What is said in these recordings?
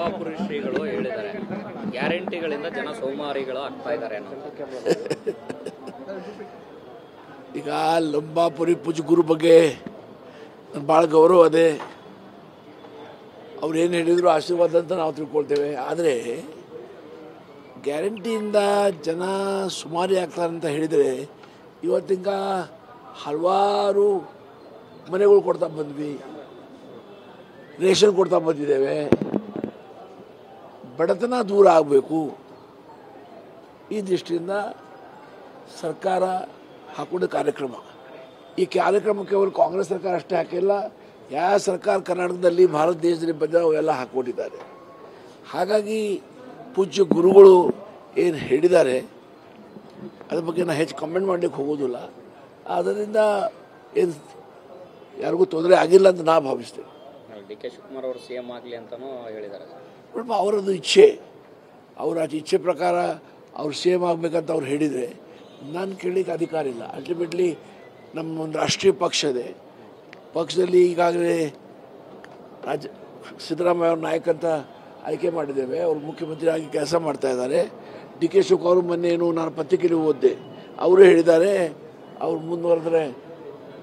ಲಂಬಾಪುರಿ ಶ್ರೀಗಳು ಹೇಳಿದ್ದಾರೆ, ಗ್ಯಾರಂಟಿಗಳಿಂದ ಜನ ಸೋಮಾರಿಗಳು ಆಗ್ತಾ ಇದ್ದಾರೆ ಅನ್ನೋದು. ಈಗ ಲಂಬಾಪುರಿ ಪೂಜ್ಯ ಗುರು ಬಗ್ಗೆ ನನ್ನ ಭಾಳ ಗೌರವ ಅದೇ. ಅವ್ರು ಏನು ಹೇಳಿದ್ರು ಆಶೀರ್ವಾದ ಅಂತ ನಾವು ತಿಳ್ಕೊಳ್ತೇವೆ. ಆದರೆ ಗ್ಯಾರಂಟಿಯಿಂದ ಜನ ಸುಮಾರಿ ಆಗ್ತಾರೆ ಅಂತ ಹೇಳಿದರೆ, ಇವತ್ತಿಂಗ ಹಲವಾರು ಮನೆಗಳು ಕೊಡ್ತಾ ಬಂದ್ವಿ, ರೇಷನ್ ಕೊಡ್ತಾ ಬಂದಿದ್ದೇವೆ. ಬಡತನ ದೂರ ಆಗಬೇಕು, ಈ ದೃಷ್ಟಿಯಿಂದ ಸರ್ಕಾರ ಹಾಕೊಂಡ ಕಾರ್ಯಕ್ರಮ. ಈ ಕಾರ್ಯಕ್ರಮ ಕೇವಲ ಕಾಂಗ್ರೆಸ್ ಸರ್ಕಾರ ಅಷ್ಟೇ ಹಾಕಿಲ್ಲ, ಯಾವ ಸರ್ಕಾರ ಕರ್ನಾಟಕದಲ್ಲಿ ಭಾರತ ದೇಶದಲ್ಲಿ ಬಂದರೆ ಅವೆಲ್ಲ ಹಾಕ್ಕೊಂಡಿದ್ದಾರೆ. ಹಾಗಾಗಿ ಪೂಜ್ಯ ಗುರುಗಳು ಏನು ಹೇಳಿದ್ದಾರೆ ಅದ್ರ ಬಗ್ಗೆ ನಾನು ಹೆಚ್ಚು ಕಮೆಂಟ್ ಮಾಡಲಿಕ್ಕೆ ಹೋಗೋದಿಲ್ಲ. ಆದ್ದರಿಂದ ಏನು ಯಾರಿಗೂ ತೊಂದರೆ ಆಗಿಲ್ಲ ಅಂತ ನಾ ಭಾವಿಸ್ತೇನೆ. ಡಿ ಕೆ ಶಿವಕುಮಾರ್ ಅವರು CM ಆಗಲಿ ಅಂತಲೂ ಹೇಳಿದ್ದಾರೆ. ಸ್ವಲ್ಪ ಅವರದ್ದು ಇಚ್ಛೆ, ಅವರ ಇಚ್ಛೆ ಪ್ರಕಾರ ಅವ್ರು CM ಆಗಬೇಕಂತ ಅವ್ರು ಹೇಳಿದರೆ ನಾನು ಕೇಳಲಿಕ್ಕೆ ಅಧಿಕಾರ ಇಲ್ಲ. ಅಲ್ಟಿಮೇಟ್ಲಿ ನಮ್ಮ ಒಂದು ರಾಷ್ಟ್ರೀಯ ಪಕ್ಷ ಇದೆ, ಪಕ್ಷದಲ್ಲಿ ಈಗಾಗಲೇ ಸಿದ್ದರಾಮಯ್ಯ ಅವ್ರ ನಾಯಕ ಅಂತ ಆಯ್ಕೆ ಮಾಡಿದ್ದೇವೆ. ಅವರು ಮುಖ್ಯಮಂತ್ರಿ ಆಗಿ ಕೆಲಸ ಮಾಡ್ತಾ ಇದ್ದಾರೆ. ಡಿ ಕೆ ಶಿವಕುಮಾರ್ ಅವರು ಮೊನ್ನೆ ಏನು ನಾನು ಪತ್ರಿಕೆಯಲ್ಲಿ ಓದಿದೆ, ಅವರು ಹೇಳಿದ್ದಾರೆ ಅವ್ರು ಮುಂದುವರೆದ್ರೆ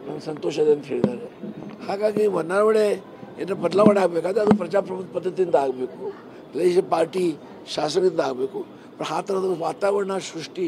ನನಗೆ ಸಂತೋಷ ಇದೆ ಅಂತ ಹೇಳಿದ್ದಾರೆ. ಹಾಗಾಗಿ ಹೊನ್ನಾವಡೆ ಏನೋ ಬದಲಾವಣೆ ಆಗಬೇಕಾದ್ರೆ ಅದು ಪ್ರಜಾಪ್ರಭುತ್ವ ಪದ್ಧತಿಯಿಂದ ಆಗಬೇಕು, ಪಾರ್ಟಿ ಶಾಸನದಿಂದ ಆಗಬೇಕು. ಆ ಥರದ ವಾತಾವರಣ ಸೃಷ್ಟಿ